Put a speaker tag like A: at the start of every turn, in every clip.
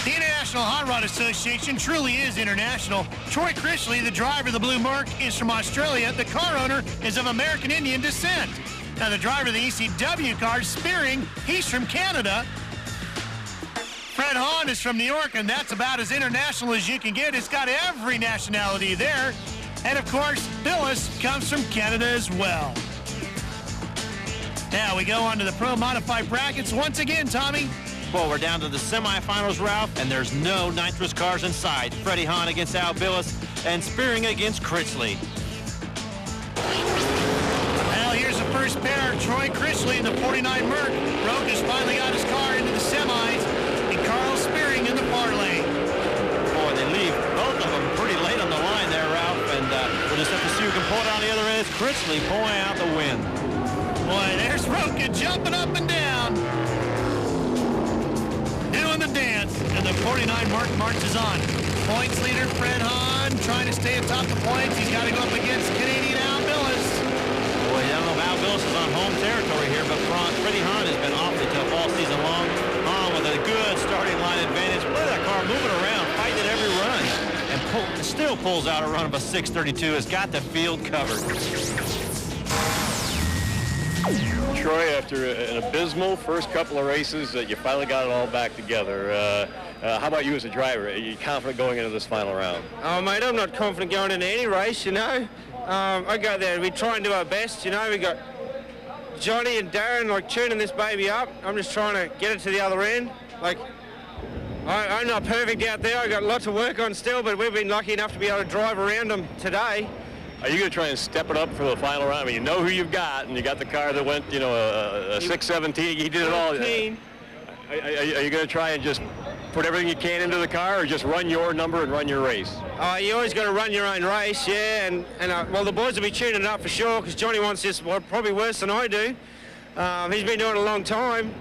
A: The International Hot Rod Association truly is international. Troy Crishley, the driver of the Blue Merc, is from Australia. The car owner is of American Indian descent. Now, the driver of the ECW car, Spearing, he's from Canada. Fred Hahn is from New York, and that's about as international as you can get. It's got every nationality there. And, of course, Billis comes from Canada as well. Now we go on to the Pro Modified brackets once again, Tommy.
B: Well, we're down to the semifinals, Ralph, and there's no nitrous cars inside. Freddie Hahn against Al Billis and Spearing against Critchley.
A: Well, here's the first pair. Troy Crishley in the 49 Merc. Roke has finally got his car into the semis, and Carl Spearing in the far lane.
B: Boy, they leave both of them pretty late on the line there, Ralph, and we'll just have to see who can pull it on the other end. It's Critchley pulling out the win.
A: Boy, there's Roke jumping up and down, doing the dance, and the 49 Merc marches on. Points leader Fred Hahn trying to stay atop the points. He's got to go up against Canadian Al Billis.
B: Boy, I don't know if Al Billis is on home territory here, but Freddie Hahn has been awfully tough all season long. Hahn with a good starting line advantage. Look at that car moving around, fighting at every run, and still pulls out a run of a 6:32. Has got the field covered.
C: Troy, after an abysmal first couple of races, you finally got it all back together. How about you as a driver? Are you confident going into this final round?
D: Oh, mate, I'm not confident going into any race, you know. I go there and we try and do our best, you know. We got Johnny and Darren, like, tuning this baby up. I'm just trying to get it to the other end. Like, I'm not perfect out there. I got a lot to work on still, but we've been lucky enough to be able to drive around them today.
C: Are you going to try and step it up for the final round? I mean, you know who you've got, and you got the car that went, you know, a 617. He did it all. Are you going to try and just put everything you can into the car, or just run your number and run your race?
D: You always got to run your own race, yeah. And well, the boys will be tuning it up for sure, because Johnny wants this probably worse than I do. He's been doing it a long time.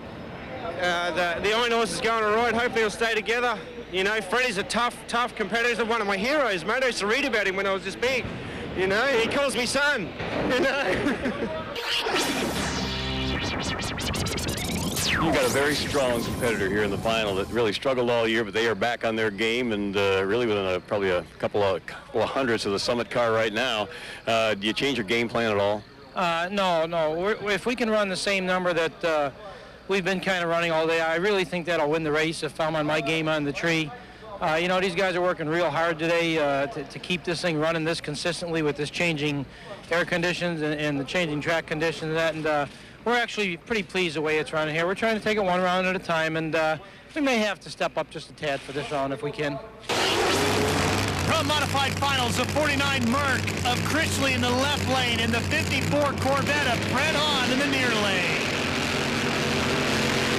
D: The Iron Horse is going all right. Hopefully he'll stay together. You know, Freddie's a tough competitor. He's one of my heroes, mate. I used to read about him when I was this big. You know, he calls me son, you know.
C: You've got a very strong competitor here in the final that really struggled all year, but they are back on their game and really within probably a couple of hundredths of the Summit car right now. Do you change your game plan at all?
E: No. If we can run the same number that we've been kind of running all day, I really think that'll win the race if I'm on my game on the tree. You know, these guys are working real hard today to keep this thing running this consistently with this changing air conditions and the changing track conditions. And we're actually pretty pleased the way it's running here. We're trying to take it one round at a time, and we may have to step up just a tad for this round if we can.
A: Pro Modified Finals, the 49 Merc of Critchley in the left lane and the 54 Corvette of Fred Hahn in the near lane.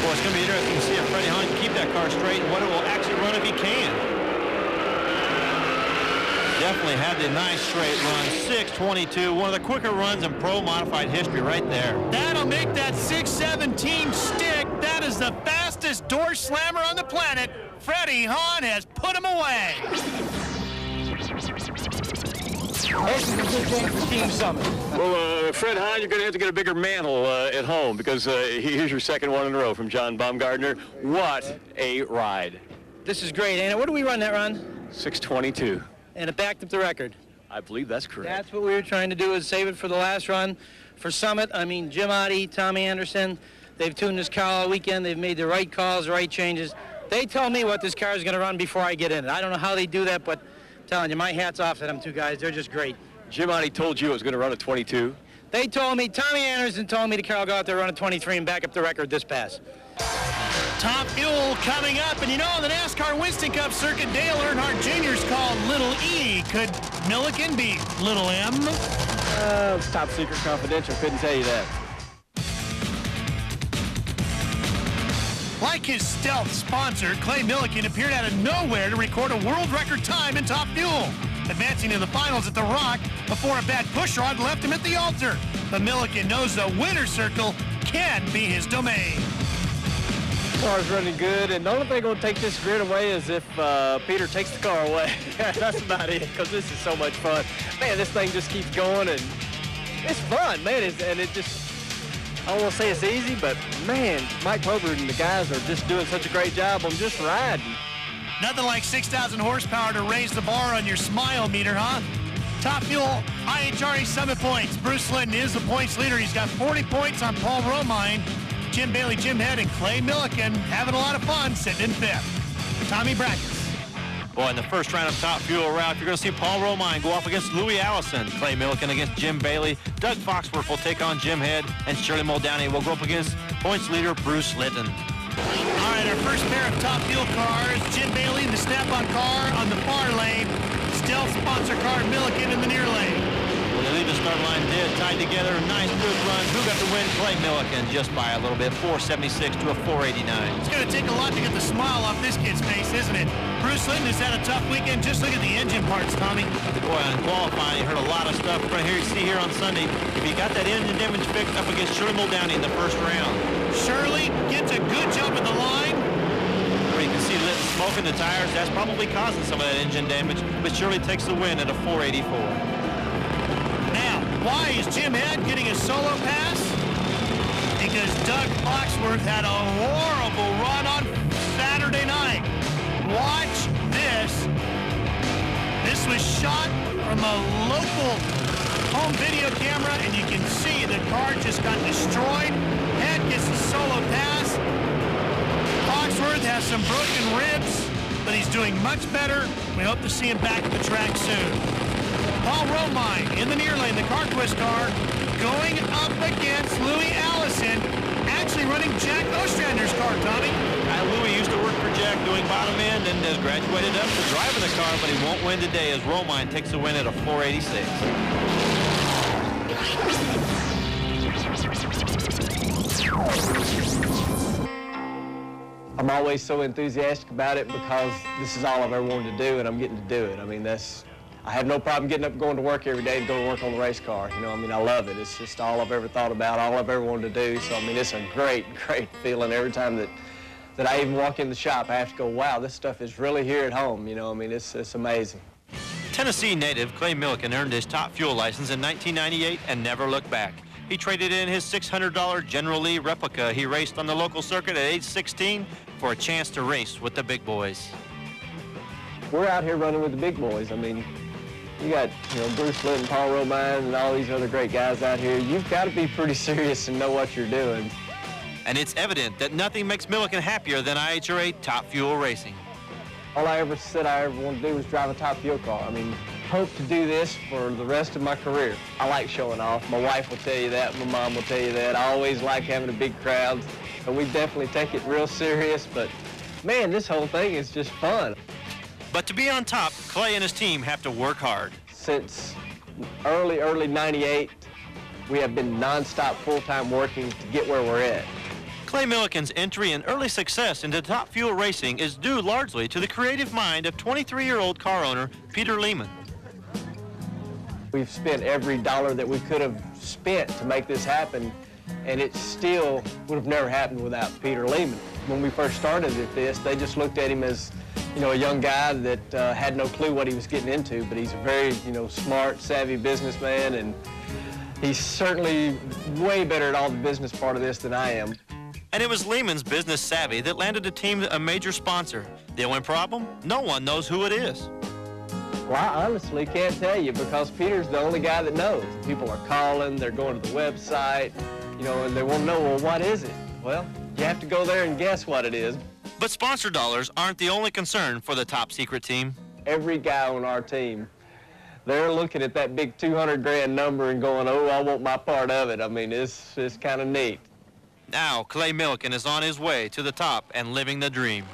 B: Well, it's going to be interesting to see if Freddie Hahn can keep that car straight and what it will actually run if he can. Definitely had the nice straight run, 6:22, one of the quicker runs in Pro Modified history right there.
A: That'll make that 6:17 stick. That is the fastest door slammer on the planet. Freddie Hahn has put him away.
E: Team Summit.
C: Well, Fred Hahn, you're going to have to get a bigger mantle at home, because here's your second one in a row from John Baumgartner. What a ride.
E: This is great, ain't it? What do we run that run?
C: 6:22.
E: And it backed up the record.
C: I believe that's correct.
E: That's what we were trying to do, is save it for the last run for Summit. I mean, Jim Oddie, Tommy Anderson, they've tuned this car all weekend. They've made the right calls, the right changes. They tell me what this car is going to run before I get in it. I don't know how they do that, but I'm telling you, my hat's off to them two guys. They're just great.
C: Jim Oddie told you it was going to run at 22.
E: They told me, Tommy Anderson told me the car will go out there, run at 23 and back up the record this pass.
A: Top fuel coming up, and you know, the NASCAR Winston Cup circuit, Dale Earnhardt Jr. is called Little E. Could Milliken be Little M?
D: It's top secret confidential, couldn't tell you that.
A: Like his stealth sponsor, Clay Milliken appeared out of nowhere to record a world record time in top fuel, advancing to the finals at the Rock before a bad pushrod left him at the altar. But Milliken knows the winner's circle can be his domain.
D: Car's running good, and the only thing going to take this grid away is if Peter takes the car away. That's about it, because this is so much fun. Man, this thing just keeps going, and it's fun, man. And it just, I don't want to say it's easy, but man, Mike Probert and the guys are just doing such a great job on just riding.
A: Nothing like 6,000 horsepower to raise the bar on your smile meter, huh? Top Fuel IHRA Summit points. Bruce Linton is the points leader. He's got 40 points on Paul Romine. Jim Bailey, Jim Head, and Clay Milliken having a lot of fun sitting in fifth. Tommy Brackets.
B: Boy, in the first round of Top Fuel route, you're going to see Paul Romine go up against Louis Allison. Clay Milliken against Jim Bailey. Doug Foxworth will take on Jim Head, and Shirley Muldowney will go up against points leader Bruce Litton.
A: All right, our first pair of Top Fuel cars, Jim Bailey in the snap-on car on the far lane, Stealth sponsor car Milliken in the near lane.
B: Well, they leave the start line dead, tied together. Nice, good run. Who got the win? Clay Milliken, just by a little bit, 476 to a 489.
A: It's going to take a lot to get the smile off this kid's face, isn't it? Bruce Linton has had a tough weekend. Just look at the engine parts, Tommy.
B: Boy, on qualifying, you heard a lot of stuff right here. You see here on Sunday, if you got that engine damage fixed up against Shirley Muldowney in the first round.
A: Shirley gets a good jump at the line.
B: Where you can see Litton smoking the tires. That's probably causing some of that engine damage, but Shirley takes the win at a 484.
A: Now, why is Jim Head getting a solo pass? Because Doug Foxworth had a horrible run on Saturday night. Watch this. This was shot from a local home video camera, and you can see the car just got destroyed. Head gets the solo pass. Foxworth has some broken ribs, but he's doing much better. We hope to see him back at the track soon. Paul Romine in the near lane, the car twist car, going up against Louis Allison, actually running Jack Ostrander's car, Tommy.
B: Louis used to work for Jack doing bottom end and has graduated up to driving the car, but he won't win today as Romine takes the win at a 486.
F: I'm always so enthusiastic about it because this is all I've ever wanted to do, and I'm getting to do it. I mean, I have no problem getting up and going to work every day to go to work on the race car. You know, I mean, I love it. It's just all I've ever thought about, all I've ever wanted to do. So, I mean, it's a great, great feeling every time that I even walk in the shop. I have to go, wow, this stuff is really here at home. You know, I mean, it's amazing.
B: Tennessee native Clay Milliken earned his Top Fuel license in 1998 and never looked back. He traded in his $600 General Lee replica he raced on the local circuit at age 16 for a chance to race with the big boys.
F: We're out here running with the big boys. I mean, you got, you know, Bruce Linton, Paul Romine, and all these other great guys out here. You've got to be pretty serious and know what you're doing.
B: And it's evident that nothing makes Milliken happier than IHRA Top Fuel racing.
F: All I ever said I ever wanted to do was drive a Top Fuel car. I mean, hope to do this for the rest of my career. I like showing off. My wife will tell you that. My mom will tell you that. I always like having a big crowd. And we definitely take it real serious. But, man, this whole thing is just fun.
B: But to be on top, Clay and his team have to work hard.
F: Since early 98, we have been nonstop full-time working to get where we're at.
B: Clay Milliken's entry and early success into Top Fuel racing is due largely to the creative mind of 23-year-old car owner Peter Lehman.
F: We've spent every dollar that we could have spent to make this happen, and it still would have never happened without Peter Lehman. When we first started at this, they just looked at him as, you know, a young guy that had no clue what he was getting into, but he's a very, you know, smart, savvy businessman, and he's certainly way better at all the business part of this than I am.
B: And it was Lehman's business savvy that landed the team a major sponsor. The only problem? No one knows who it is.
F: Well, I honestly can't tell you because Peter's the only guy that knows. People are calling, they're going to the website, you know, and they want to know, well, what is it? Well, you have to go there and guess what it is.
B: But sponsor dollars aren't the only concern for the top secret team.
F: Every guy on our team, they're looking at that big 200 grand number and going, oh, I want my part of it. I mean, it's kind of neat.
B: Now, Clay Milliken is on his way to the top and living the dream.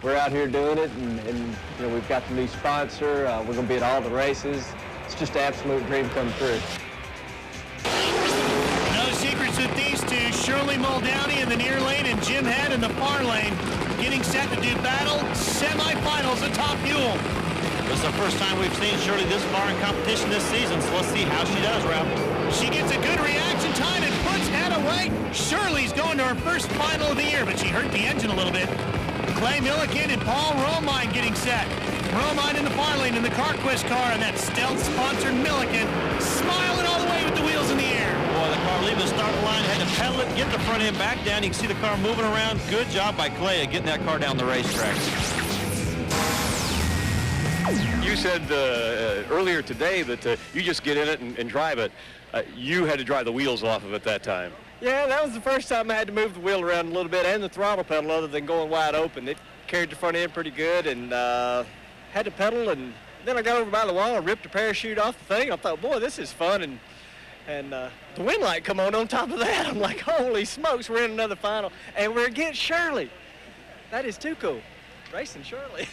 F: We're out here doing it, and you know, we've got the new sponsor. We're going to be at all the races. It's just an absolute dream come true.
A: No secrets with these two. Shirley Muldowney in the near lane and Jim Head in the far lane. Getting set to do battle semifinals at Top Fuel.
B: This is the first time we've seen Shirley this far in competition this season, so let's see how she does, Ralph.
A: She gets a good reaction time and puts Head away. Shirley's going to her first final of the year, but she hurt the engine a little bit. Clay Milliken and Paul Romine getting set. Romine in the far lane in the CarQuest car, and that stealth-sponsored Milliken smiling all the way with the wheels in the air.
B: Boy, the car leaving the start line, had to pedal it, get the front end back down. You can see the car moving around. Good job by Clay at getting that car down the racetrack.
C: You said earlier today that you just get in it and drive it. You had to drive the wheels off of it that time.
F: Yeah, that was the first time I had to move the wheel around a little bit and the throttle pedal other than going wide open. It carried the front end pretty good and had to pedal, and then I got over by the wall and ripped the parachute off the thing. I thought, boy, this is fun, and the wind light come on top of that. I'm like, holy smokes, we're in another final, and we're against Shirley. That is too cool. Racing Shirley.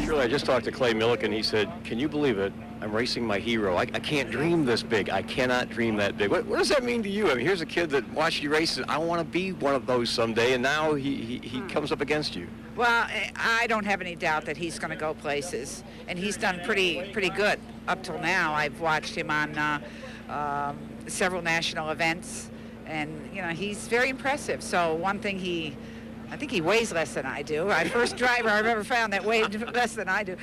C: Shirley, I just talked to Clay Milliken. He said, can you believe it? I'm racing my hero. I can't dream this big. I cannot dream that big. What does that mean to you? I mean, here's a kid that watched you race. I want to be one of those someday, and now he comes up against you.
G: Well, I don't have any doubt that he's going to go places, and he's done pretty good up till now. I've watched him on several national events, and you know he's very impressive. So one thing I think he weighs less than I do. Our first driver I've ever found that weighed less than I do.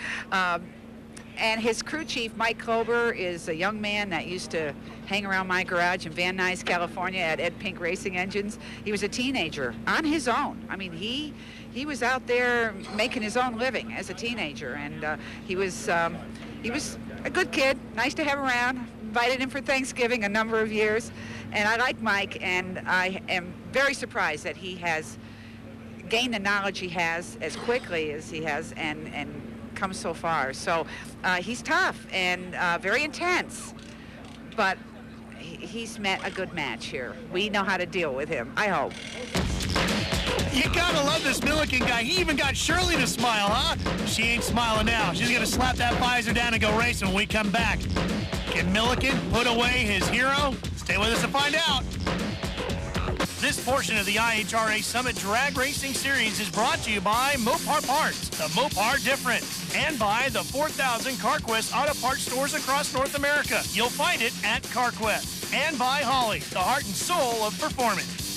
G: And his crew chief, Mike Klober, is a young man that used to hang around my garage in Van Nuys, California at Ed Pink Racing Engines. He was a teenager on his own. I mean, he was out there making his own living as a teenager, and he was a good kid, nice to have around. Invited him for Thanksgiving a number of years, and I like Mike, and I am very surprised that he has gained the knowledge he has as quickly as he has, and come so far. So he's tough and very intense, but he's met a good match here. We know how to deal with him, I hope.
A: You gotta love this Milliken guy. He even got Shirley to smile, huh? She ain't smiling now. She's gonna slap that visor down and go racing when we come back. Can Milliken put away his hero? Stay with us to find out. This portion of the IHRA Summit Drag Racing Series is brought to you by Mopar Parts, the Mopar Different, and by the 4,000 CarQuest Auto Parts stores across North America. You'll find it at CarQuest. And by Holley, the heart and soul of performance.